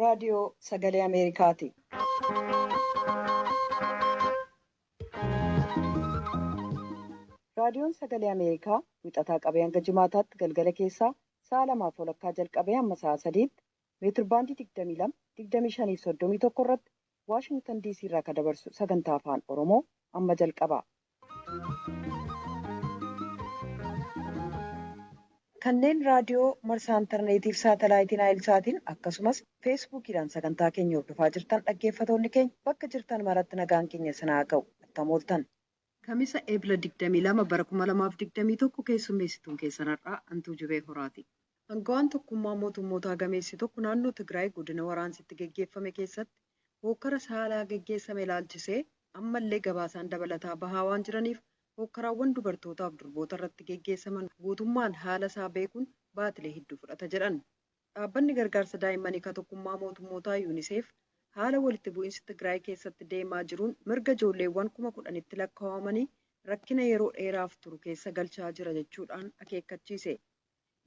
raadiyoo sagalee Ameerikaati. Raadiyoon sagalee Ameerikaa wixataa qabee hanga jimaataatti galgala keessaa sa'a 2:00 jalqabee hamma sa'a 3tti meetirbaandii 22, 25 fi 31 irratti Waashingtan DC irraa kan dabarsu sagantaa afaan Oromoo amma jalqaba. Kanneen raadiyoo marsaa intarneetii fi saatalaayitiin Naayilsaatiin akkasumas feesbuukiidhaan sagantaa keenya hordofaa jirtan dhaggeeffatoonni keenya bakka jirtan maratti nagaan keenya sinaa ga'u attam ooltan. Kamisa Eebila 22 bara 2021 keessummeessituun keessan har'aa Antuu Jibee Horaati. Aangawaan tokkummaa mootummootaa gameessi tokko naannoo Tigraay godina waraansitti geggeeffame keessatti hokkara saalaa geggeessame ilaalchisee ammallee gabaasaan dabalataa bahaa waan jiraniif hokkaraawwan dubartootaaf durboota irratti geggeessaman guutummaan haala isaa beekuun baatilee hedduu fudhata jedhan. Dhaabbanni gargaarsa daa'immanii kan tokkummaa mootummootaa UNICEF haala walitti bu'iinsi Tigraay keessatti deemaa jiruun mirga ijoolleewwan 10,000tti lakkaawamanii rakkina yeroo dheeraaf turu keessa galchaa jira jechuudhaan akeekkachiise.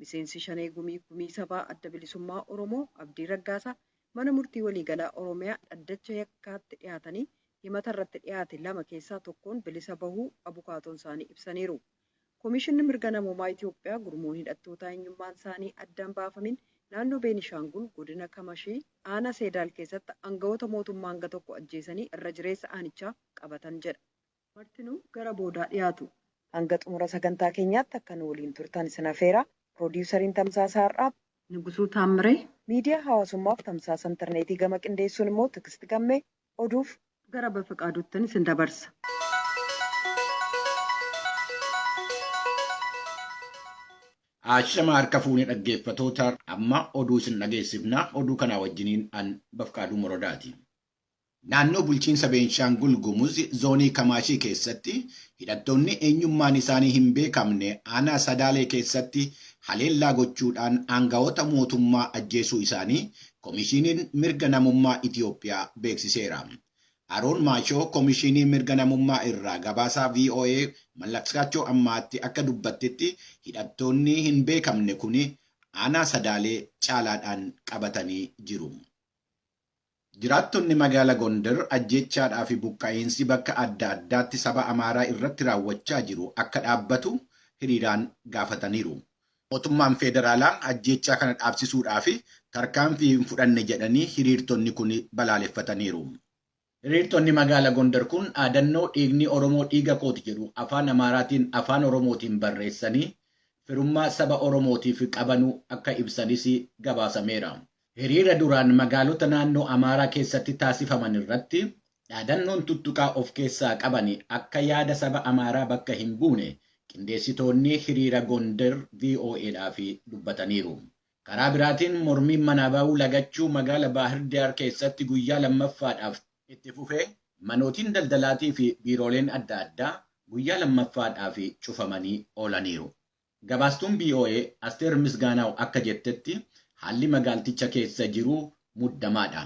Miseensi Shanee Gumii Sabaa Adda Bilisummaa Oromoo Abdii Raggaasaa mana murtii waliigalaa Oromiyaa dhaddacha yakkaatti dhiyaatanii himata irratti dhiyaate 2 keessaa tokkoon bilisa bahuu abukaatoon isaanii ibsaniiru. Komishinni mirga namoomaa Itiyoophiyaa gurmuun hidhattoota eenyummaan isaanii addaan baafamin naannoo Beenishaangul godina Kamashii aanaa Seedaal keessatti aangawoota mootummaa hanga tokko ajjeesanii irra jireessa aanichaa qabatan jedha. Martinuu gara boodaa dhiyaatu. Hanga xumura sagantaa keenyaatti akka nu waliin turtan isin affeera. Piroodyusariin Tamsaasaa Har'aaf Nugusuu Taammiree, miidiyaa hawaasummaaf tamsaasa intarneetii gama qindeessuun immoo Tiksiti Gammee oduuf gara Bafaqaaduuttan isin dabarsa. Ashama harka fuunee dhaggeeffatoota amma oduu isin dhageessifna. Oduu kana wajjiniin an Bafqaaduu Morodaati. Naannoo bulchiinsa Beenshaangul Gumuz zoonii Kamaashii keessatti hidhattoonni eenyummaan isaanii hin beekamne aanaa Sadaalee keessatti haleellaa gochuudhaan aangawoota mootummaa ajjeesuu isaanii Komishiiniin mirga namummaa Itiyoophiyaa beeksiseera. Aroon Maashoo Komishinii mirga namummaa irraa gabaasaa VOA Mallaskaachoo ammaatti akka dubbattetti hidhattoonni hin beekamne kun aanaa Sadaalee caalaadhaan qabatanii jiru. Jiraattonni magaala Gondar ajjeechaadhaa fi buqqa'iinsi bakka adda addaatti saba Amaaraa irratti raawwachaa jiru akka dhaabbatu hiriiraan gaafataniiru. Mootummaan federaalaa ajjeechaa kana dhaabsisuudhaa fi tarkaanfii hin fudhanne jedhanii hiriirtonni kun balaaleffataniiru. Hiriirtonni magaala Gondar kun dhaadannoo dhiigni Oromoo dhiiga kooti jedhu afaan Amaaraatiin afaan Oromootiin barreessanii firummaa saba Oromootiif qabanuu akka ibsanis gabaasameera. Hiriira duraan magaalota naannoo Amaaraa keessatti taasifaman irratti dhaadannoon tuttuqaa of keessaa qaban akka yaada saba Amaaraa bakka hin buune qindeessitoonni hiriira Gondar VOA'dhaaf dubbataniiru. Karaa biraatiin mormiin manaa bahuu lagachuu magaala Baahir Daar keessatti guyyaa lammaffaadhaaf itti fufee manootiin daldalaatii fi biirooleen adda addaa guyyaa lammaffaadhaaf cufamanii oolaniiru. Gabaastuun VOA Asteer Misgaanaaw akka jettetti haalli magaalticha keessa jiru muddamaadha.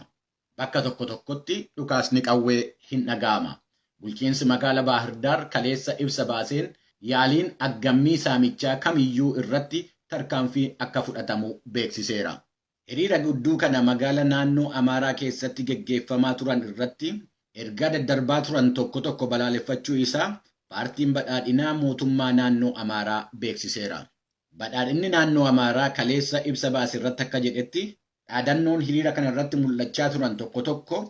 Bakka tokko tokkotti dhukaasni qawwee hin dhaga'ama. Bulchiinsi magaala Baahir Daar kaleessa ibsa baaseen yaaliin aggammii saamichaa kamiyyuu irratti tarkaanfii akka fudhatamu beeksiseera. Hiriira gudduu kana magaala naannoo Amaaraa keessatti geggeeffamaa turan irratti ergaa daddarbaa turan tokko balaaleffachuu isaa paartiin badhaadhinaa mootummaa naannoo Amaaraa beeksiseera. Badhaadhinni naannoo Amaaraa kaleessa ibsa baase irratti akka jedhetti dhaadannoon hiriira kana irratti mul'achaa turan tokko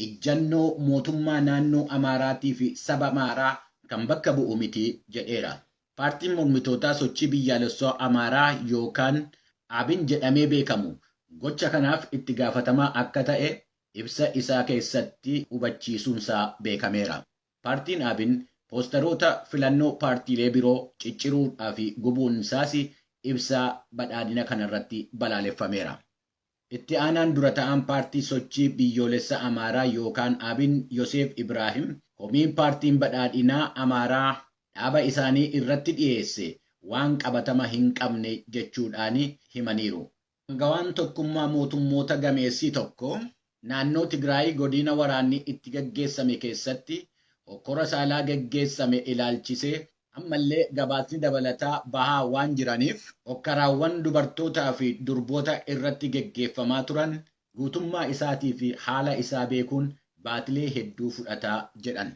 ejjannoo mootummaa naannoo Amaaraatii fi saba Amaaraa kan bakka bu'u miti jedheera. Paartiin mormitootaa sochii biyyaalessaa Amaaraa yookaan Abin jedhamee beekamu gocha kanaaf itti gaafatamaa akka ta'e ibsa isaa keessatti hubachiisuunsaa beekameera. Paartiin Abin poosteroota filannoo paartiilee biroo cicciruudhaa fi gubuun isaas ibsaa badhaadhina kanarratti balaaleffameera. Itti aanaan dura ta'an paartii sochii biyyoolessa Amaaraa yookaan Abin Yoseef Ibraahim komiin paartiin badhaadhinaa Amaaraa dhaaba isaanii irratti dhiyeesse waan qabatama hin qabne jechuudhaan himaniiru. Aangawaan tokkummaa mootummoota gameessii tokko naannoo Tigraay godina waraanni itti gaggeessame keessatti hokkora saalaa gaggeessame ilaalchisee ammallee gabaasni dabalataa bahaa waan jiraniif hokkaraawwan dubartootaa fi durboota irratti gaggeeffamaa turan guutummaa isaatii fi haala isaa beekuun baatilee hedduu fudhataa jedhan.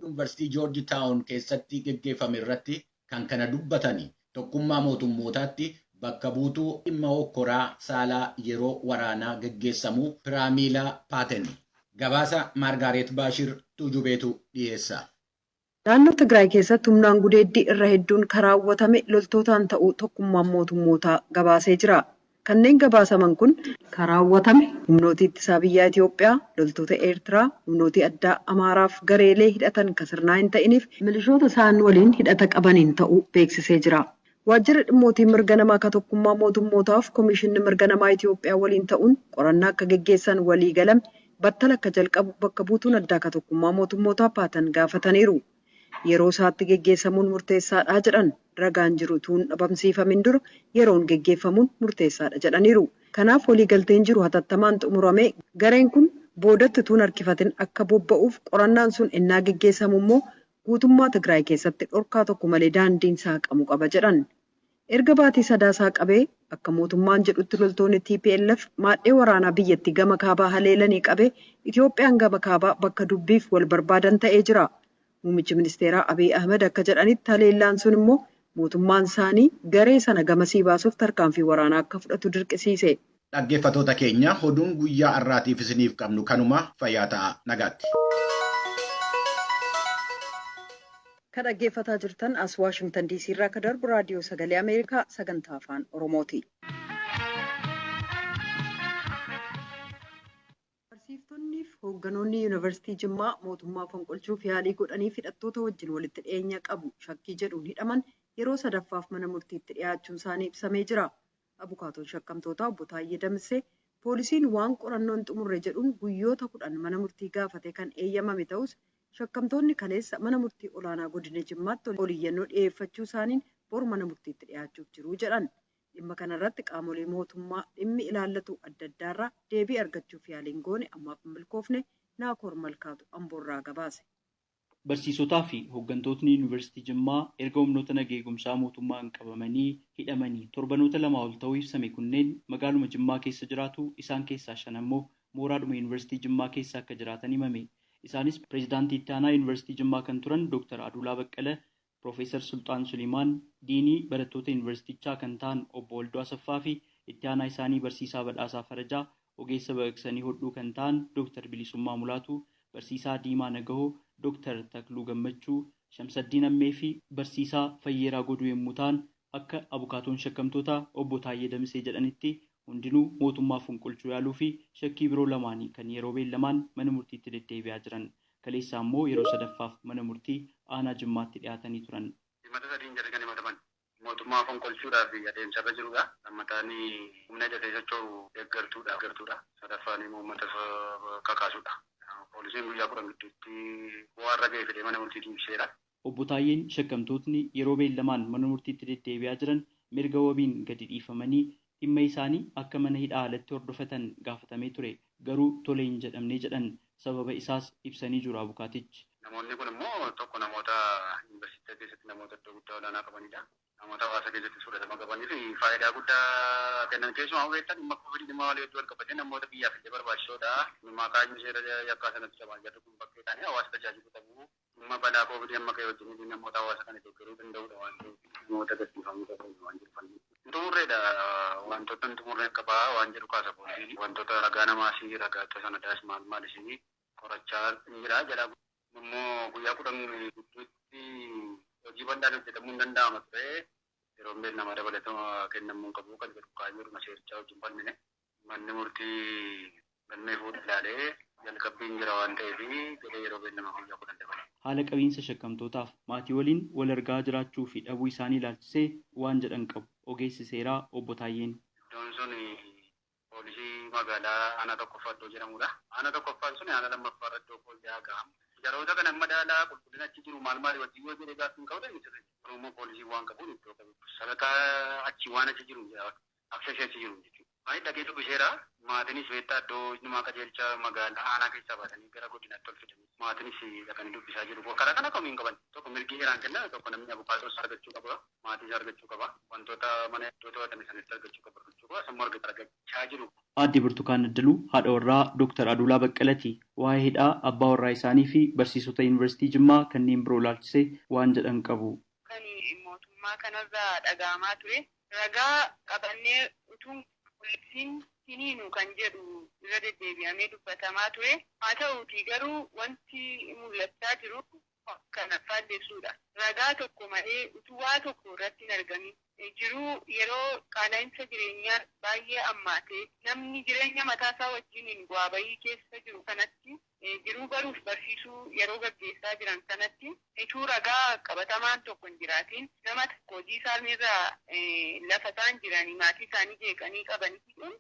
Yuunivarsiitii Joorji Taawun keessatti gaggeeffame irratti kan kana dubbatani tokkummaa mootummootaatti bakka buutuu dhimma hokkoraa saalaa yeroo waraanaa gaggeessamu Piraamiilaa Paaten. Gabaasa Maargaaret Baashir Tujubeetu dhiyeessa. Naannoo Tigraay keessatti humnaan gudeeddii irra hedduun karaawwatame loltootaan ta'uu tokkummaan mootummootaa gabaasee jira. Kanneen gabaasaman kun karaawwatame humnooti ittisaa biyyaa Itoophiyaa, loltoota Eertiraa, humnooti addaa Amaaraaf gareelee hidhatan kan sirnaa hin ta'iniif milishoota isaan waliin hidhata qabaniin ta'uu beeksisee jira. Waajjirri dhimmootii mirga namaa akka tokkummaa mootummootaaf Komishinni mirga namaa Itoophiyaa waliin ta'uun qorannaa akka gaggeessan walii galame battala akka jalqabu bakka buutuun addaa akka tokkummaa mootummootaa Paatan gaafataniiru. Yeroo isaatti gaggeessamuun murteessaadha jedhan ragaan jiru tuun dhabamsiifamin dura yeroon gaggeeffamuun murteessaadha jedhaniiru. Kanaaf waliigalteen jiru hatattamaan xumuramee gareen kun boodatti tuun harkifatin akka bobba'uuf qorannaan sun ennaa gaggeessamu immoo guutummaa Tigraay keessatti dhorkaa tokko malee daandiin saaqamu qaba jedhan. Erga baatii sadaasaa qabee akka mootummaan jedhutti loltoonni TPLF maadhee waraanaa biyyattii gama kaabaa haleelanii qabee Itoophiyaan gama kaabaa bakka dubbiif wal barbaadan ta'ee jira. Muummichi ministeeraa Abiy Ahmed akka jedhanitti haleellaan sun immoo mootummaan isaanii garee sana gamasii baasuuf tarkaanfii waraanaa akka fudhatu dirqisiise. Dhaggeeffattoota keenya oduun guyyaa har'aatiif isiniif qabnu kanuma fayyaa ta'aa nagaatti. Kan dhaggeeffataa jirtan as Waashingtan DC irraa akka darbu raadiyoo sagalee Ameerikaa sagantaa afaan Oromooti. Barsiiftonnii fi hoogganoonni yuunivarsiitii Jimmaa mootummaa fonqolchuuf yaalii godhanii hidhattoota wajjin walitti dhiyeenya qabu shakkii jedhuun hidhaman yeroo sadaffaaf mana murtiitti dhiyaachuun isaanii ibsamee jira. Abukaatoon shakkamtootaa obbo Taayyee Damissee poolisiin waan qorannoon xumurre jedhuun guyyoota 10 mana murtii gaafate kan eeyyamame ta'us shakkamtoonni kaleessa mana murtii olaanaa godina Jimmaatti oliyyannoo dhiyeeffachuu isaaniin bor mana murtiitti dhiyaachuuf jiru jedhan. Dhimma kanarratti qaamolee mootummaa dhimmi ilaallatu adda addaarraa deebii argachuuf yaaliin goone ammaaf hin milkoofne Naakoor Malkaatu Amboorraa gabaase. Barsiisotaa fi hooggantootni yuunivarsiitii Jimmaa erga humnoota nageenya eegumsaa mootummaan qabamanii hidhamanii torbanoota 2 ol ta'uu ibsame kunneen magaaluma Jimmaa keessa jiraatu isaan keessaa 5 immoo mooraadhuma yuunivarsiitii Jimmaa keessa akka jiraatan himame. Isaanis pireezidaantii itti aanaa yuunivarsiitii Jimmaa kan turan Dr. Adulaa Baqqala, Profeesar Sultaan Sulimaan, diinii barattoota yuunivarsiitichaa kan ta'an obbo Waldoo Asaffaa fi itti aanaa isaanii barsiisaa Badhaasaa Farajaa, ogeessa baqaqsanii hodhuu kan ta'an Dr. Bilisummaa Mulaatu, barsiisaa Diimaa Nagahoo, Dr. Takluu Gammachuu, Shamsaddiin Ammee fi barsiisaa Fayyeeraa Goduu yommuu ta'an akka abukaatoon shakkamtoota obbo Taayyee Damissee jedhanitti hundinuu mootummaa fonqolchuu yaaluu fi shakkii biroo lamaanii kan yeroo beellamaan mana murtiitti deddeebi'aa jiran. Kaleessaa immoo yeroo sadaffaaf mana murtii aanaa Jimmaatti dhiyaatanii turan. Himata sadiin jalqabni himataman mootummaa fonqolchuudhaaf adeemsarra jirudha. Lammataan humna ija socho'u deeggartuudha. Sadaffaan immoo uummata kakaasuudha. Poolisiin guyyaa 10 gidduutti waan raga'ee fedhee mana murtiitti ibseera. Obbo Taayyeen shakkamtootni yeroo beellamaan mana murtiitti deddeebi'aa jiran mirga wabiin gadi dhiifamanii dhimma isaanii akka mana hidhaa alatti hordofatan gaafatamee ture. Garuu tole hin jedhamne jedhan. Sababa isaas ibsanii jiru abukaatichi. Namoonni kun immoo tokko namoota yuunivarsiitii keessatti namoota iddoo guddaa olaanaa qabanidha. Namoota hawaasa keessatti fudhatama qabanii fi faayidaa guddaa kennan keessumaa hubatan dhimma kovidii dhimma walii hedduu walqabatee namoota biyyaaf illee barbaachisoodha. Maqaan seera yakkaa sanatti qabaan jirru kun bakkee ta'anii hawaasa tajaajilu qabu. Dhimma balaa kovidii amma ka'e wajjin namoota hawaasa kana deeggaruu danda'udha waan ta'eef namoota gadhiifamuu qabu waan jiru. Xumurreedha wantoota xumurree qabaa waan jedhu kaasa poolisiin wantoota ragaa namaasii ragaa sanadaas maal isinii qorachaa jira jedha. Immoo guyyaa 10 gidduutti hojii bal'aan hojjetamuu hin danda'ama ture yeroo beellama dabalatama kennamuu qabu kan jedhu kaayyoon maseerichaa wajjin fannine manni murtii galmee fuudhee ilaalee jalqabbiin jira waan ta'eef jedhee yeroo beellama guyyaa 10 dabale. Haala qabiinsa shakkamtootaaf maatii waliin wal argaa jiraachuu fi dhabuu isaanii ilaalchisee waan jedhan qabu ogeessi seeraa obbo Taayyeen. Iddoon sun poolisii magaalaa aanaa tokkoffaa iddoo jedhamudha. Aanaa tokkoffaan sun aanaa lammaffaa iddoo poolisii gahamu. Yeroota kana madaalaa qulqullina achi jiru maal wajjin yoo jedhee gaaffiin qabu sirrii. Oromoo poolisii waan qabuun iddoo qabu. Sadarkaa achi waan achi jiru aksesii achi jiru jechuudha. Ani dhaqee dubbiseera. Maatiinis beektaa iddoo nama qajeelcha magaalaa aanaa keessaa baatanii gara godinaatti ol fidanii maatiinis dhaqanii dubbisaa jiru. Karaa kana kamiin qaban tokko mirgi heeraan kenna tokko namni abukaatoos argachuu qaba maatiis argachuu qaba wantoota mana iddoo to'atame sanitti argachuu qaba sammuu argachaa jiru. Aadde Burtukaan Addaluu haadha warraa Dr. Aduulaa Baqqalati waa'ee hidhaa abbaa warraa isaanii fi barsiisota Yuunivarsiitii Jimmaa kanneen biroo ilaalchisee waan jedhan qabu. Kan mootummaa kanarraa dhaga'amaa ture ragaa qabannee utuu poolisiin hiniinu kan jedhu irra deddeebi'amee dubbatamaa ture. Haa ta'uutii garuu wanti mul'achaa jiru kana faalleessuudha. Ragaa tokko malee utuu waa tokko irratti hin argamin jiruu yeroo qaala'insa jireenyaa baay'ee ammaatee namni jireenya mataasaa wajjin bu'aa bayii keessa jiru kanatti jiruu baruuf barsiisuu yeroo gaggeessaa jiran kanatti ituu ragaa qabatamaan tokko hin jiraatiin nama tokko hojii isaaniirraa lafa isaan jiranii maatii isaanii jeeqanii qabanii kun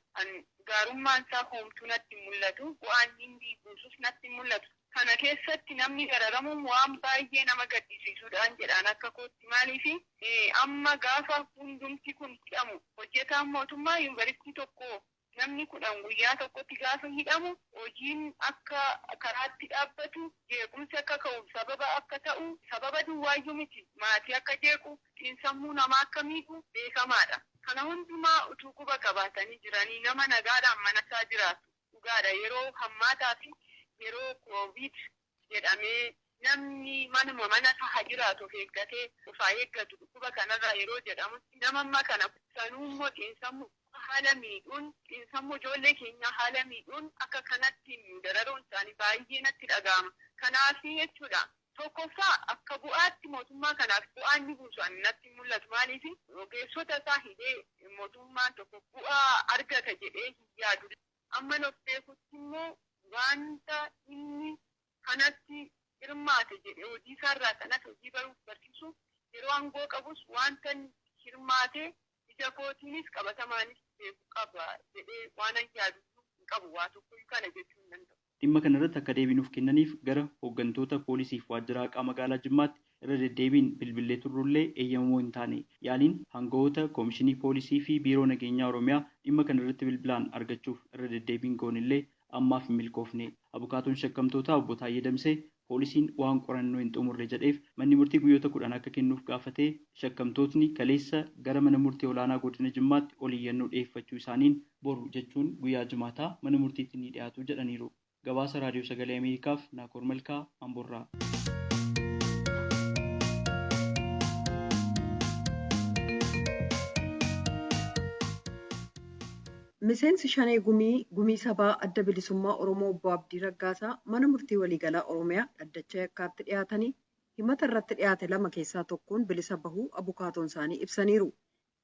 gaarummaan isaa hoomtuu natti mul'atu bu'aan inni buusus natti mul'atu. Kana keessatti namni gararamuun waan baay'ee nama gaddisiisuudhaan jedhaan akka kootti maaliifi amma gaafa hundumti kun hidhamu hojjetaan mootummaa yuunivarsiitii tokko namni 10 guyyaa tokkotti gaafa hidhamu hojiin akka karaatti dhaabbatu jeequmsi akka ka'u sababa akka ta'u sababa duwwaayyuu miti maatii akka jeequ xiinsammuu namaa akka miidhu beekamaadha. Kana hundumaa utuu quba qabaatanii jiranii nama nagaadhaan mana isaa jiraatu dhugaadha yeroo hammaataa fi yeroo COVID jedhamee namni manuma mana isaa jiraatu of eeggatee ofaa eeggatu dhukkuba kanarraa yeroo jedhamutti nama amma kana sanuu immoo xiinsammuu haala miidhuun xiinsammuu ijoollee keenyaa haala miidhuun akka kanatti dararuun isaanii baay'ee natti dhaga'ama. Kanaaf jechuudha tokkoffaa akka bu'aatti mootummaa kanaaf bu'aan inni buusu natti mul'atu maaliif ogeessota isaa hidhee mootummaan tokko bu'aa argata jedhee hin yaadu. Amma of beekutti immoo wanta inni kanatti hirmaate jedhee hojii isaarraa kanas hojii baruuf barsiisu yeroo aangoo qabus wanta hirmaate ija kootiinis qabatamaanis beeku qaba jedhee waan yaadu hin qabu waa tokko kana jechuu hin danda'u. Dhimma kanarratti akka deebinuuf kennaniif gara hooggantoota poolisiif waajjira haqaa magaalaa Jimmaatti irra deddeebiin bilbilee turrullee eeyyamamoo hin taane yaaliin hangawoota koomishinii poolisii fi biiroo nageenyaa Oromiyaa dhimma kanarratti bilbilaan argachuuf irra deddeebiin goonillee ammaaf hin milkoofne. Abukaatoon shakkamtootaa obbo Taayyee Damsee poolisiin waan qorannoo hin xumurre jedheef manni murtii guyyoota 10 akka kennuuf gaafatee shakkamtootni kaleessa gara mana murtii olaanaa godina Jimmaatti ol iyyannoo dhiyeeffachuu isaaniin boru jechuun guyyaa Jimaataa mana murtiitti ni dhiyaatu jedhaniiru. Gabaasa Raadiyoo Sagalee Ameerikaaf Naakoor Malkaa Amboorraa. Miseensi Shanee Gumii Sabaa Adda Bilisummaa Oromoo Obbo Abdii Raggaasaa mana murtii waliigalaa Oromiyaa dhaddacha yakkaatti dhiyaatanii himata irratti dhiyaate 2 keessaa tokkoon bilisa bahuu abukaatoon isaanii ibsaniiru.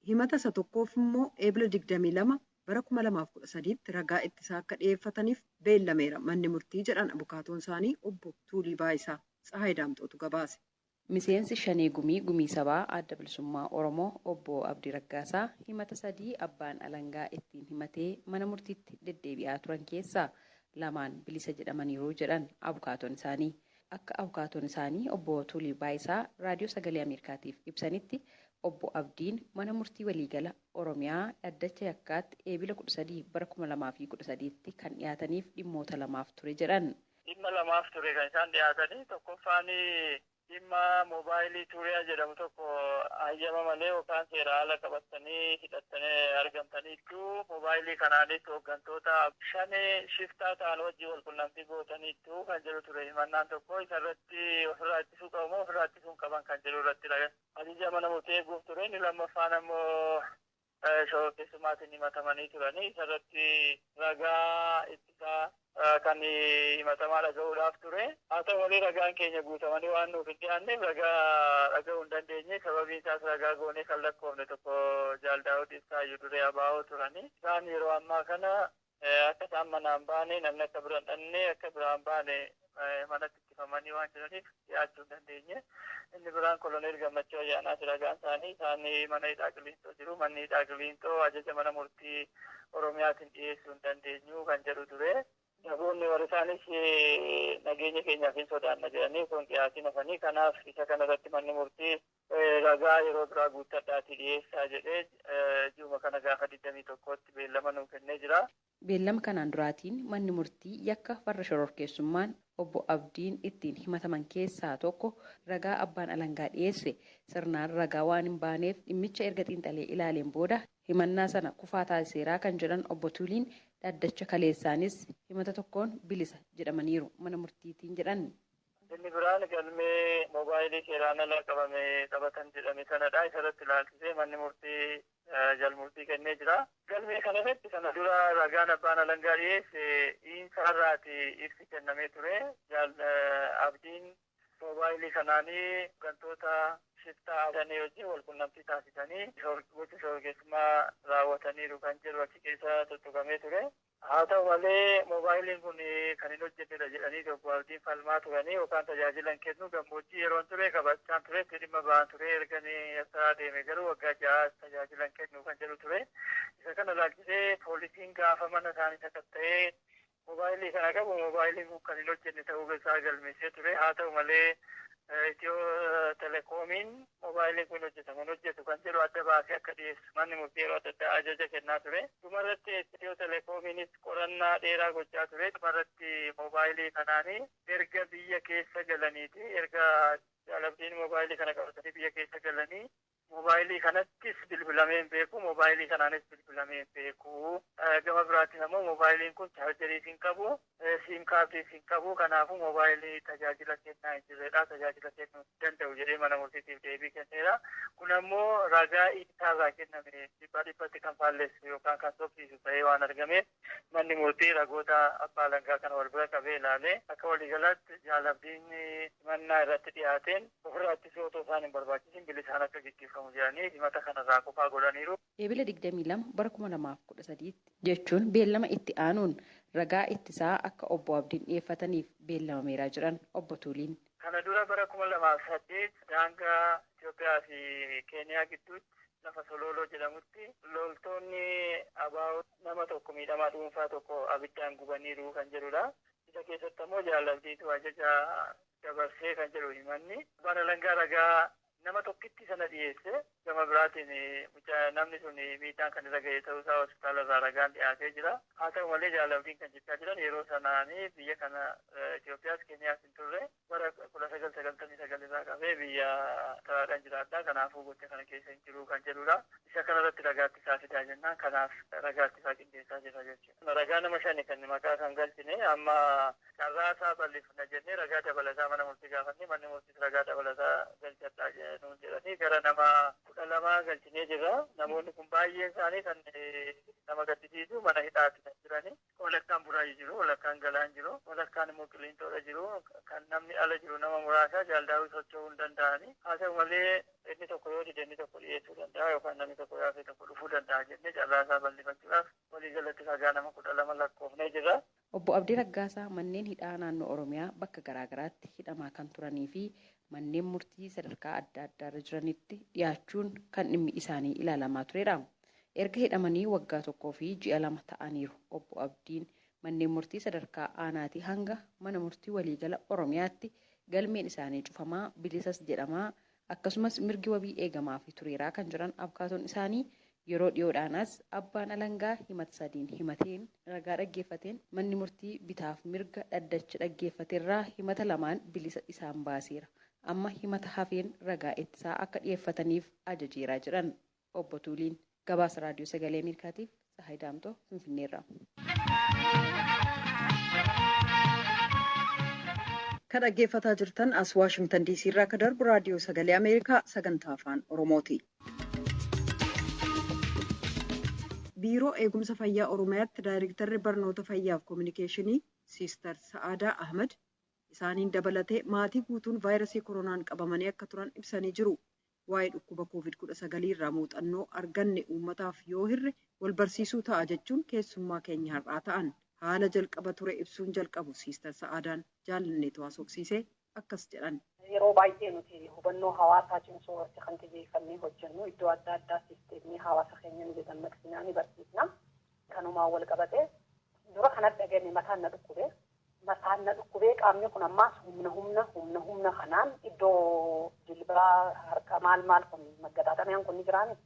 Himata isa tokkoof immoo Eebila 22 bara 2013tti ragaa ittisaa akka dhiyeeffataniif beellameera manni murtii jedhan abukaatoon isaanii obbo Tuulii Baayisaa Tsahaay Daamxootu gabaase. Miseensi Shanee Gumii Sabaa Adda Bilisummaa Oromoo Obbo Abdii Raggaasaa himata 3 abbaan alangaa ittiin himatee mana murtiitti deddeebi'aa turan keessaa 2 bilisa jedhamaniiru jedhan abukaatoon isaanii. Akka abukaatoon isaanii obbo Tuulii Baayisaa Raadiyoo Sagalee Ameerikaatiif ibsanitti obbo Abdiin mana murtii waliigala Oromiyaa dhaddacha yakkaatti Eebila 13 bara 2013tti kan dhiyaataniif dhimmoota 2 ture jedhan. Dhimma 2 ture kan isaan dhiyaatanii tokkoffaan dhimma moobaayilii Tuuriyaa jedhamu tokko hayyama malee yookaan seera ala qabatanii hidhattanii argamtaniitu moobaayilii kanaanis hooggantoota Shanee shiftaa ta'an wajjin wal quunnamtii gootaniitu kan jedhu ture. Himannaan tokko isarratti ofirraa ittisuu qabu moo ofirraa ittisuun qaban kan jedhu irratti ajaja mana murtii eeguuf ture. Inni lammaffaan ammoo shawaa keessumaatiin himatamanii turanii isarratti ragaa ittisaa kan himatamaa dhaga'uudhaaf ture. Haa ta'u malee ragaan keenya guutamanii waan nuuf hin dhiyaanneef ragaa dhaga'uu hin dandeenye. Sababiin isaas ragaa goonee kan lakkoofne tokko Jaaldaawud Ibsaayyuu duree abaa'oo turanii. Isaan yeroo ammaa kana akka isaan manaan baane namni akka biraan dhannee akka biraan baane manatti ittifamanii waan jiraniif dhiyaachuu hin dandeenye. Inni biraan koloneel Gammachuu Ayyaanaati ragaan isaanii isaan mana hidhaa Qiliinxoo jiru. Manni hidhaa Qiliinxoo ajaja mana murtii Oromiyaatiin dhiyeessuu hin dandeenyu kan jedhu ture. namoonni warri isaanis nageenya keenyaaf hin sodaanna jedhanii kun qiyaasin hafanii kanaaf isa kanarratti manni murtii ragaa yeroo biraa guuttadhaatti dhiyeessaa jedhee ji'uma kana gaafa 21tti beellama nuu kennee jira. Beellama kanaan duraatiin manni murtii yakka farra shororkeessummaan obbo Abdiin ittiin himataman keessaa tokko ragaa abbaan alangaa dhiyeesse sirnaan ragaa waan hin baaneef dhimmicha erga xiinxalee ilaaleen booda himannaa sana kufaa taasiseeraa kan jedhan obbo Tuliin dhaddacha kaleessaanis himata tokkoon bilisa jedhamaniiru mana murtiitiin jedhan. Inni biraan galmee moobaayilii seeraan ala qabame qabatan jedhame sanadha. Isarratti ilaalchisee manni murtii jalmurtii kennee jira. Galmee kanarratti sana dura ragaan abbaan alangaa dhiyeesse dhiinsaarraati ibsi kennamee ture. Abdiin moobaayilii kanaanii gantoota shiftaa adanii wajjin wal qunnamtii taasisanii gocha shororkeessummaa raawwataniiru kan jedhu achi keessa tuttuqamee ture. Haa ta'u malee moobaayiliin kun kan hin hojjetedha jedhanii obbo Abdiin falmaa turanii yookaan tajaajila hin kennu gammoojjii yeroon ture qabachaan ture itti dhimma ba'an ture erganii akka deeme garuu waggaa 6 tajaajila hin kennu kan jedhu ture. Isa kana ilaalchisee poolisiin gaafa mana isaanii sakatta'ee moobaayilii kana qabu moobaayiliin kun kan hin hojjenne ta'uu isaa galmeessee ture. Haa ta'u malee Itiyoo telekoomiin moobaayiliin kun hojjetu kan jedhu adda baasee akka dhiyeessu manni murtii yeroo adda addaa ajaja kennaa ture. Dhumarratti Itiyoo telekoomiinis qorannaa dheeraa gochaa ture. Dhumarratti moobaayilii kanaanii erga biyya keessa galaniiti erga Abdiin moobaayilii kana qabatanii biyya keessa galanii moobaayilii kanattis bilbilameen beeku moobaayilii kanaanis bilbilameen beeku. Gama biraatiin ammoo moobaayiliin kun chaarjeriis hin qabu siim kaardiis hin qabu kanaafuu moobaayilii tajaajila kennaa hin jirredha tajaajila kennuu danda'u jedhee mana murtiitiif deebii kenneera. Kun ammoo ragaa isaarraa kenname dhibbatti kan faalleessu yookaan kan sobsiisu ta'ee waan argameef manni murtii ragoota abbaa alangaa kana wal bira qabee ilaalee akka waliigalaatti Abdiin himannaa irratti dhiyaateen ofirraa ittisuu otoo isaan hin barbaachisin bilisaan akka gaggeeffamu jedhanii himata kanarraa qofaa godhaniiru. Eebila 22 bara 2013 jechuun beellama itti aanuun ragaa ittisaa akka obbo Abdiin dhiyeeffataniif beellamameeraa jiran obbo Tuliin. Kana dura bara 2008 daangaa Itoophiyaa fi Keeniyaa gidduutti lafa Sololoo jedhamutti loltoonni abaa'oo nama tokko miidhamaa dhuunfaa tokko abiddaan gubaniiru kan jedhudha. Isa keessatti ammoo Abdiitu ajaja dabarsee kan jedhu himanni. Abbaan alangaa ragaa nama tokkitti sana dhiyeesse gama biraatiin namni sun miidhaan kan irra ga'e ta'uusaa hospitaala irraa ragaan dhiyaatee jira. Haa ta'u malee Abdiin kan jechaa jiran yeroo sanaanii biyya kana Itoophiyaas Keeniyaas hin turre bara 1999 irraa qabee biyya karaadhaan jiraadhaa kanaafuu gocha kana keessa hin jiru kan jedhudha. Isa kanarratti ragaa ittisaa fidaa jennaan kanaaf ragaa ittisaa qindeessaa jira jechuudha. Ragaa nama 5 kan maqaa kan galchine amma carraasaa bal'ifna jennee ragaa dabalataa mana murtii gaafanne manni murtii ragaa dabalataa galchadhaa nuun jedhanii gara nama 12 galchinee jira. Namoonni kun baay'een isaanii kan nama gaddisiisu mana hidhaatti kan jirani. Walakkaan Buraayii jiru, walakkaan Galaan jiru, walakkaan immoo Qiliintoodha jiru. Kan namni ala jiru nama muraasa jaaldaawii socho'uu hin danda'ani. Haa ta'u malee inni tokko yoo dide inni tokko dhiyeessuu danda'a yookaan namni tokko yaafee tokko dhufuu danda'a jennee carraasaa bal'ifachuudhaaf waliigalatti ragaa nama 12 lakkoofnee jira. Obbo Abdii Raggaasaa manneen hidhaa naannoo Oromiyaa bakka garaagaraatti hidhamaa kan turanii fi manneen murtii sadarkaa adda addaarra jiranitti dhiyaachuun kan dhimmi isaanii ilaalamaa turedha. Erga hidhamanii waggaa 1 fi ji'a 2 ta'aniiru. Obbo Abdiin manneen murtii sadarkaa aanaatii hanga mana murtii waliigala Oromiyaatti galmeen isaanii cufamaa bilisas jedhamaa akkasumas mirgi wabii eegamaa fi tureeraa kan jiran abkaatoon isaanii yeroo dhiyoodhaanas abbaan alangaa himata 3 himateen ragaa dhaggeeffateen manni murtii bitaaf mirga dhaddacha dhaggeeffateerraa himata 2 bilisa isaan baaseera. Amma himata hafeen ragaa ittisaa akka dhiyeeffataniif ajajeeraa jiran obbo Tuliin. Gabaasa raadiyoo sagalee Ameerikaatiif Tsahaay Daamtoo Finfinneerraa. Kan dhaggeeffataa jirtan as Waashingtan DC irraa akka darbu raadiyoo sagalee Ameerikaa sagantaa afaan Oromooti. Biiroo Eegumsa Fayyaa Oromiyaatti Daayirektarri Barnoota Fayyaaf Kominikeeshinii Siister Sa'aadaa Ahmad isaaniin dabalatee maatii guutuun vaayirasii koronaan qabamanii akka turan ibsanii jiru. Waa'ee dhukkuba COVID-19 irraa muuxannoo arganne uummataaf yoo hirre wal barsiisuu ta'a jechuun keessummaa keenya har'aa ta'an haala jalqaba ture ibsuun jalqabu Siister Sa'aadaan jaalanneetu haasofsiisee akkas jedhan. Yeroo baay'ee nuti hubannoo hawaasaa cimsuu irratti kan xiyyeeffannee hojjennu iddoo adda addaa sisteemii hawaasa keenya ni dammaqsinaa ni barsiisna. Kanumaan wal qabatee dura kanatti dhageenye mataan na dhukkubee qaamni kun ammaas humna kanaan iddoo jilbaa harka maal kun maggaxaaxameen kun ni jiraani.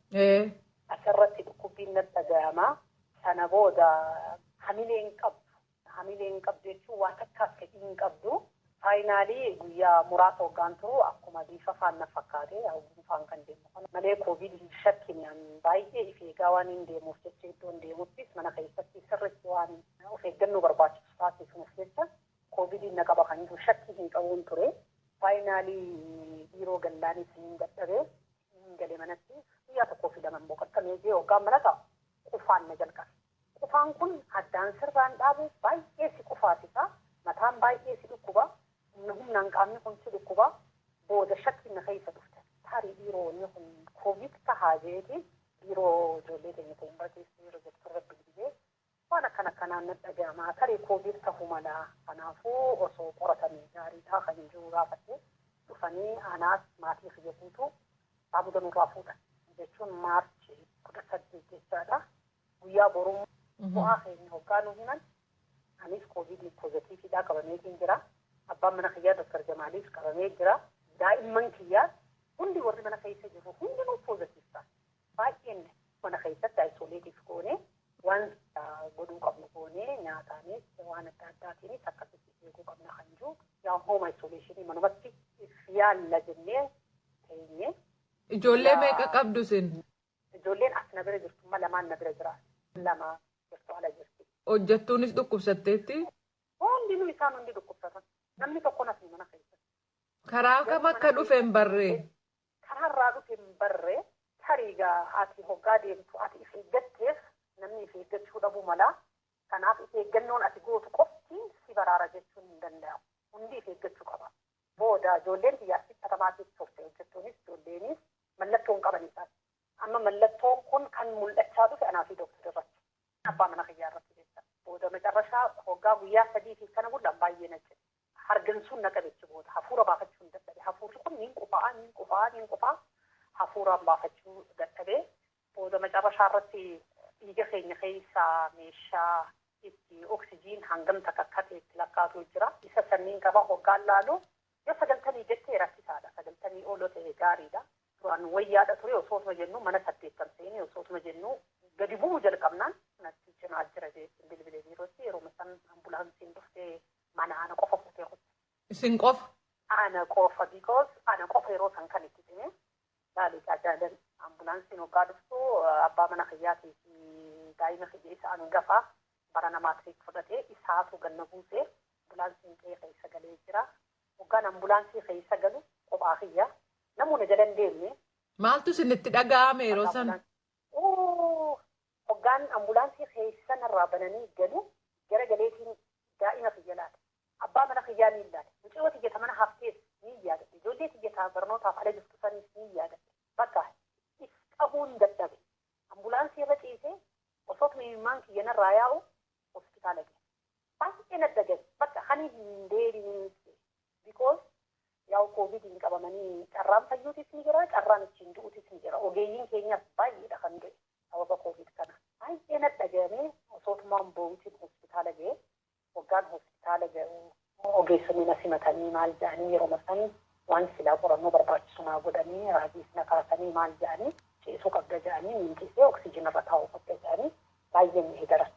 Asirratti dhukkubbiin na dhaga'ama. Sana booda hamileen qabdu jechuun waan takkaas fedhii hin qabdu. Faayinaalii guyyaa muraasa hoggaan turu akkuma bifa afaan na fakkaate afaan kan deemu kana malee koovid shakkinaan baay'ee if eegaa waan hin deemuuf jecha iddoo hin deemuttis mana keessatti sirriitti waan of eeggannoo barbaachisu taasisuuf jecha koovidiin na qaba kan jiru shakkii hin qabuun ture. Faayinaalii biiroo gallaanis hin dadhabee hin galee manatti guyyaa tokkoo fi lama boqottamee jee hoggaan mana taa'u qufaan na jalqabe. Qufaan kun addaan sirraan dhaabu baay'ee si qufaasisa. Mataan baay'ee si dhukkuba. Humnaan qaamni kun si dhukkuba. Booda shakkiin na keessa dhufte. Tarii dhiironni kun koovid tahaa jeeti dhiiroo ijoollee keenya ta'in barkeessu yeroo jettu rabbi dhibee waan akkanaan na dhaga'ama. Tarii koovid tahuu mala. Kanaafuu osoo qoratamee gaarii ta'a kan jiru gaafatte dhufanii anaas maatii kiyya guutuu saamuda nurraa fuudhan jechuun maarchi 18 jechaadha. Guyyaa boruu bu'aa keenya hoggaa nu himan anis koovid poozitiividhaa qabameetiin jira. Abbaan mana kiyyaa Dr. Jamaaliif qabamee jira. Daa'imman kiyyaa hundi warri mana keessa jiru hundinuu poozitiivdha. Baay'een mana keessatti ayisoleetiif goonee waan godhuu qabnu goonee nyaataanis waan adda addaatiinis akkasitti eeguu qabna kan jiru. Yaa hooma ayisoleeshinii manumatti yaalla jennee teenye. Ijoollee meeqa qabdu isin? Ijoolleen as na bira jirtu lamaan na bira jira. Lama jirtu ala jirti. Hojjettuunis dhukkubsatteetti? Hundinuu isaan hundi dhukkubsatan. Namni tokko nafni mana keessatti. Karaa kam akka dhufe hin barree? Karaarraa dhufe hin barree. Tariigaa ati hoggaa deemtu ati if eeggatteef namni if eeggachuu dhabuu mala. Kanaaf if eeggannoon ati gootu qofti si baraara jechuun hin danda'amu. Hundi if eeggachuu qaba. Booda ijoolleen xiyyaatti xatamaa keessa turte hojjettuunis ijoolleenis mallattoon qaban isaati. Amma mallattoon kun kan mul'achaa dhufe anaa fi dooktarri irratti. Abbaa mana kiyyaa irratti jecha. Booda macarrashaa hoggaa guyyaa 3 fi kana bullaan baay'ee na jedhe. Hargansuun na qabeechi booda hafuura baafachuu hin dadhabe. Hafuurri kun niin qufaa hafuuraan baafachuu dadhabee booda macarrashaa irratti dhiiga keenya keessaa meeshaa itti oksijiin hangam takka itti lakkaatu jira. Isa sanniin qaba hoggaan laalu yoo 90 jettee rakkisaadha. 90 ooloo ta'e gaariidha. Duraan wayyaadha ture osootuma jennu mana 8 seenee osootuma jennu gadi bu'uu jalqabnaan natti cinaa jira jechuun bilbilee biirootti yeroo masan ambulaansiin dhuftee mana ana qofa fuutee kutte. Isin qofa? Ana qofa because ana qofa yeroo san kan itti dhimee laalee ajaa'ilan ambulaansiin hoggaa dhuftu abbaa mana kiyyaatii fi daa'ima kiyya isa hangafaa bara namaatiif fudhatee isaatu ganna buusee ambulaansiin ta'ee keessa galee jira. Hoggaan ambulaansii keessa galu kophaa kiyya namoonni jala hin deemne. Maaltu isinitti dhaga'ame yeroo sana? Hoggaan ambulaansii keessa narraa bananii galu gara galeetiin daa'ima kiyya laata. Abbaa mana kiyyaa ni ilaale. Mucayyoo tiyyata mana haftees ni yaadate. Ijoollee tiyyataa barnootaaf ala jirtu sanis ni yaadate. Bakka if qabuun dadhabe. Ambulaansii irra ciisee osoo imimmaan kiyya narraa yaa'u hospitaala gale. Baay'ee na dhaga'e. Bakka hani hin deebiin because yaa'u koovidiin qabamanii carraan fayyuutis ni jira, carraan ittiin du'uutis ni jira. Ogeeyyiin keenyas baay'eedha kan ta'e sababa koovid kana. Baay'ee na dhaga'amee osootumaan boo'uutiin hospitaala ga'e. Hoggaan hospitaala ga'u ogeessonni na simatanii maal jedhanii yeroo masan waan silaa qorannoo barbaachisu naa godhanii raajiis na kaasanii maal jedhanii ciisuu qabda jedhanii miintisee oksijiina irra taa'uu qabda jedhanii baay'een eegaran.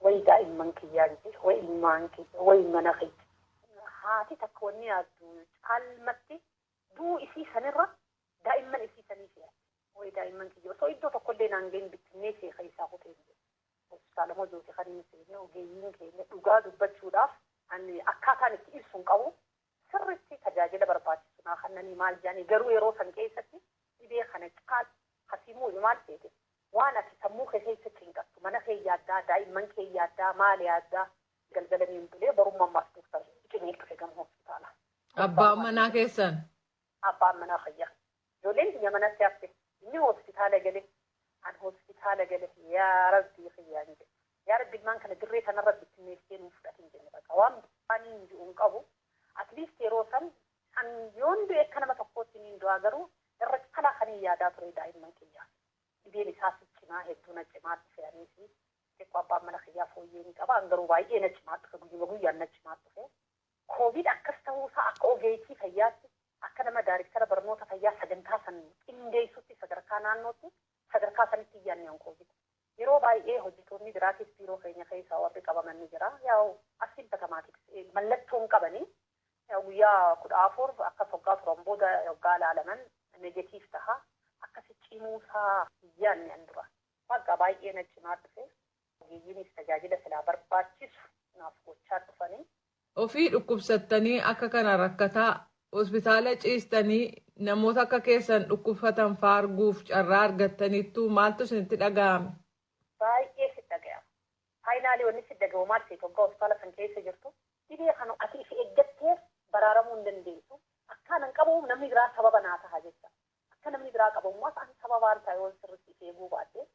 Wayi daa'imman kiyyaan jee, wayi ilmaan kiyya, wayi mana kiyya. Haati takka wanni yaaddu caalmatti duu isii sanirra daa'imman isii sanii fe'ate. Wayi daa'imman kiyya osoo iddoo tokkollee naan ga'in bittinnee seeqa isaa kutee jira. Hospitaala mojooti kan inni seenne ogeeyyiin keenya dhugaa dubbachuudhaaf akkaataan itti ibsuun qabu sirriitti tajaajila barbaachisu naa kannanii maal jedhanii garuu yeroo san keessatti dhibee kana caal hasiimuu maal seete waan ati sammuu kee keessatti hin qabdu mana kee yaaddaa daa'imman kee yaaddaa maal yaaddaa galgalanii bulee barummaa ammaas dooktar cimee dhufe gama hospitaala. Abbaan manaa keessan? Abbaan manaa fayyaa. Ijoolleen biyya manatti hafte inni hospitaala galee an hospitaala galee yaa rabbii fayyaa ni jedhe. Yaa rabbi ilmaan kana dirree kanarra bittinneessee nuuf fudhatiin jenne bakka waan ani hin ji'uun qabu atliist yeroo san an yoon du'e akka nama tokkootti niin du'aa garuu irra calaa kan hin yaadaa ture daa'imman kiyyaa. Dhibeen isaas cimaa hedduu na cimaatti fe'anii fi xiqqoo abbaan mana kiyyaa fooyyee ni qaba garuu baay'ee natti maadhufe guyyuma guyyaan natti maadhufe koovid akkas ta'uusaa akka ogeettii fayyaatti akka nama daariktara barnoota fayyaa sagantaa san qindeessutti sadarkaa naannootti sadarkaa sanitti iyyaanne on koovid yeroo baay'ee hojjetoonni biraatis biiroo keenya keessaa warri qabaman ni jira yaa'u asiin batamaatii mallattoon qabanii guyyaa 14 akka waggaa turan booda waggaa ilaalaman negatiif taha akkasi cimuusaa iyyaanne an dura waggaa baay'ee natti maadhufe ogeeyyiinis tajaajila silaa barbaachisu naaf gochaa dhufanii. Ofii dhukkubsattanii akka kana rakkataa hospitaala ciistanii namoota akka keessan dhukkubsatan faarguuf carraa argattaniittu maaltu isinitti dhaga'ame? Baay'ee si dhaga'ama. Faayinaalii wanni si dhaga'u maal ta'e waggaa hospitaala san keessa jirtu dhibee kana ati if eeggatteef baraaramuu hin dandeessu. Akkaanan qabamu namni biraa sababa naa ta'a jecha. Akka namni biraa qabamu as ani sababaan ta'e wal sirriitti if eeguu baadde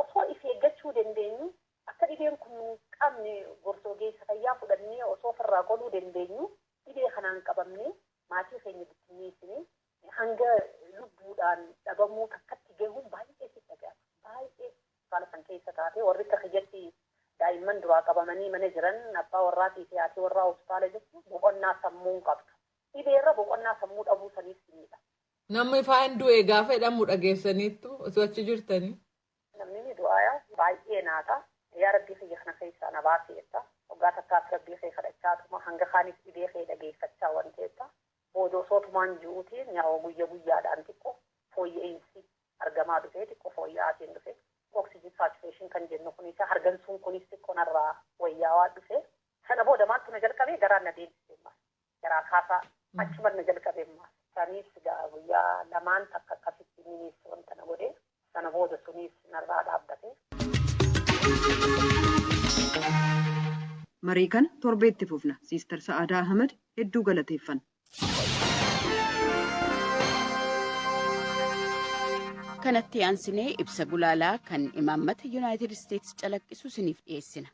osoo if eeggachuu dandeenyu akka dhibeen kun qabne gorsa ogeessa fayyaa fudhannee osoo ofirraa qoluu dandeenyu dhibee kanaan qabamne maatii keenya bittinneessine hanga lubbuudhaan dhabamuu takkatti gahuun baay'ee si dhaga'ama. Baay'ee haala san keessa taate warri akka kiyyatti daa'imman duraa qabamanii mana jiran abbaa warraatii fi haati warraa hospitaala jechuun boqonnaa sammuu qabdu. Dhibeerra boqonnaa sammuu dhabuu saniif miidha. Namni faan du'e gaafa jedhamu dhageessaniittu osoo achi jirtanii? Namni ni du'aa baay'ee naata. Yaa rabbii kiyya kana keessaa na baaseetta. Waggaa takkaas rabbii kee kadhachaatuma hanga kaanis dhibee kee dhageeffachaa waan ta'eetta. Booda osootumaan ji'uutiin yaa'u guyya guyyaadhaan xiqqoo fooyya'insi argamaa dhufee xiqqoo fooyya'aatiin dhufe. Oksijin saatureeshin kan jennu kunis hargansuun kunis xiqqoo narraa wayyaawaa dhufe. Sana booda maaltu na jalqabee garaan na deebisee maas. Garaa kaasaa achuman na jalqabee maas. Sanis guyyaa lamaan takka akkasitti minis wanta na godhe. Sana booda sunis narraa dhaabbate. Marii kana torbeetti fufna. Siistar Sa'aadaa Ahmed hedduu galateeffanna. Kanatti aansinee ibsa gulaalaa kan imaammata Yuunaayitid Isteetsi calaqqisu isiniif dhiyeessina.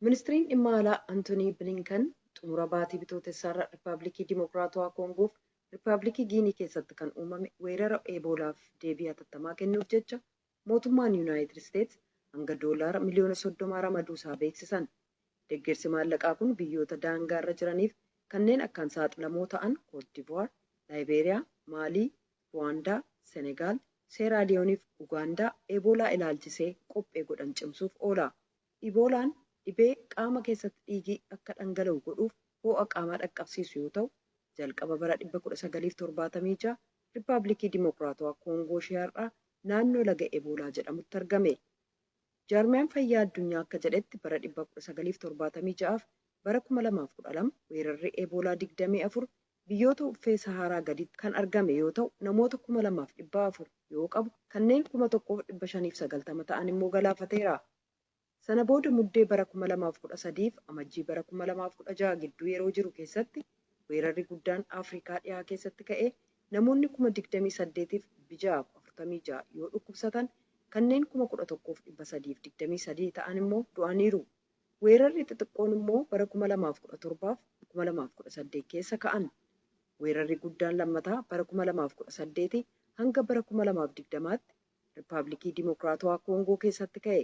Ministiriin dhimma alaa Antoonii Bilinkan xumura baatii bitootessaarra Rippaabilikii Dimokiraatawaa Koongoof Rippaabilikii Giinii keessatti kan uumame weerara eeboolaaf deebii hatattamaa kennuuf jecha mootummaan Yuunaayitid Isteetsi hanga doolaara miliyoona 30 ramaduusaa beeksisan. Deeggarsi maallaqaa kun biyyoota daangaarra jiraniif kanneen akkaan saaxilamoo ta'an Koodivuwaar, Laayibeeriyaa, Maalii, Ruwaandaa, Senegaal, Seeraaliyooniif Ugaandaa eeboolaa ilaalchisee qophee godhan cimsuuf oola. Eboolaan dhibee qaama keessatti dhiigii akka dhangala'u godhuuf ho'a qaamaa dhaqqabsiisu yoo ta'u, jalqaba bara 1976 Rippaabilikii Dimokiraatawaa Koongoo Shiyaarraa naannoo laga eeboolaa jedhamutti argame. Jaarmiyaan fayyaa addunyaa akka jedhetti bara 1976 bara 2012 weerarri eeboolaa 24 biyyoota uffee Saharaa gaditti kan argame yoo ta'u namoota 2400 yoo qabu kanneen 1590 ta'an immoo galaafateera. Sana booda muddee bara 2013 fi amajjii bara 2016 gidduu yeroo jiru keessatti weerarri guddaan Afrikaa dhiyaa keessatti ka'ee namoonni 28,646 yoo dhukkubsatan kanneen 11,323 ta'an immoo du'aniiru. Weerarri xixiqqoon immoo bara 2017 fi 2018 keessa ka'an. Weerarri guddaan lammataa bara 2018 hanga bara 2020tti Rippaabilikii Dimokiraatawaa Koongoo keessatti ka'e.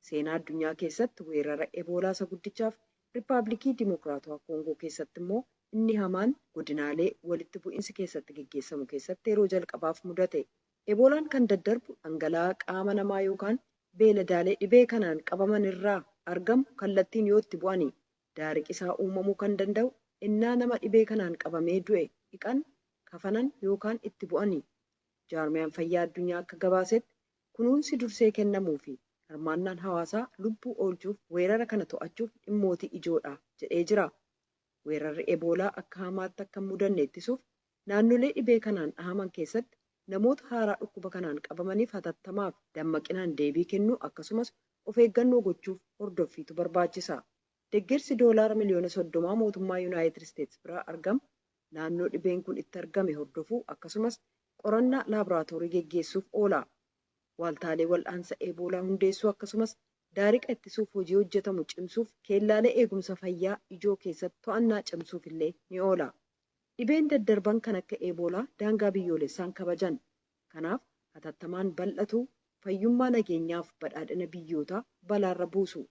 Seenaa addunyaa keessatti weerara eeboolaa isa guddichaaf Rippaabilikii Dimokiraatawaa Koongoo keessatti immoo inni hamaan godinaalee walitti bu'iinsi keessatti gaggeessamu keessatti yeroo jalqabaaf mudate. Eeboolaan kan daddarbu dhangala'aa qaama namaa yookaan beeladaalee dhibee kanaan qabaman irraa argamu kallattiin yoo itti bu'ani. Daariqisaa uumamuu kan danda'u innaa nama dhibee kanaan qabamee du'e dhiqan, kafanan yookaan itti bu'ani. Jaarmiyaan fayyaa addunyaa akka gabaasetti kunuunsi dursee kennamuu fi hirmaannaan hawaasaa lubbuu oolchuuf weerara kana to'achuuf dhimmootii ijoodha jedhee jira. Weerarri eeboolaa akka hamaatti akka hin mudanne ittisuuf naannolee dhibee kanaan dhahaman keessatti namoota haaraa dhukkuba kanaan qabamaniif hatattamaaf dammaqinaan deebii kennuu akkasumas of eeggannoo gochuuf hordoffiitu barbaachisa. Deeggarsi doolaara miliyoona 30 mootummaa Yuunaayitid Isteetsi biraa argamu naannoo dhibeen kun itti argame hordofuu akkasumas qorannaa laaboraatoorii geggeessuuf oola. Waaltaalee wal'aansa eeboolaa hundeessuu akkasumas daariqa ittisuuf hojii hojjetamu cimsuuf keellaalee eegumsa fayyaa ijoo keessatti to'annaa cimsuuf illee ni oola. Dhibeen daddarban kan akka eeboolaa daangaa biyyoolessaan kabajan. Kanaaf hatattamaan bal'atu fayyummaa nageenyaaf badhaadhina biyyootaa balaarra buusu.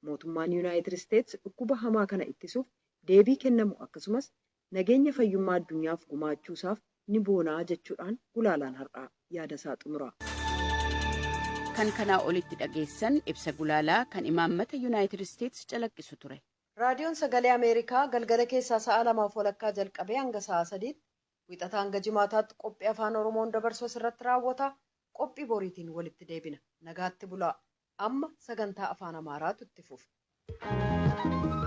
Mootummaan Yuunaayitid Isteets dhukkuba hamaa kana ittisuuf deebii kennamu akkasumas nageenya fayyummaa addunyaaf gumaachuusaaf ni boonaa jechuudhaan gulaalaan har'aa yaadasaa xumura. Kan kanaa olitti dhageessan ibsa gulaalaa kan imaammata Yuunaayitid Isteets calaqqisu ture. Raadiyoon Sagalee Ameerikaa galgala keessaa sa'a 2:00 jalqabee hanga sa'a 3:00 wixataa hanga jimaataatti qophii afaan Oromoon dabarsu irratti raawwata. Qophii boriitiin walitti deebina. Nagaatti bulaa. Amma sagantaa afaan Amaaraatu itti fufa.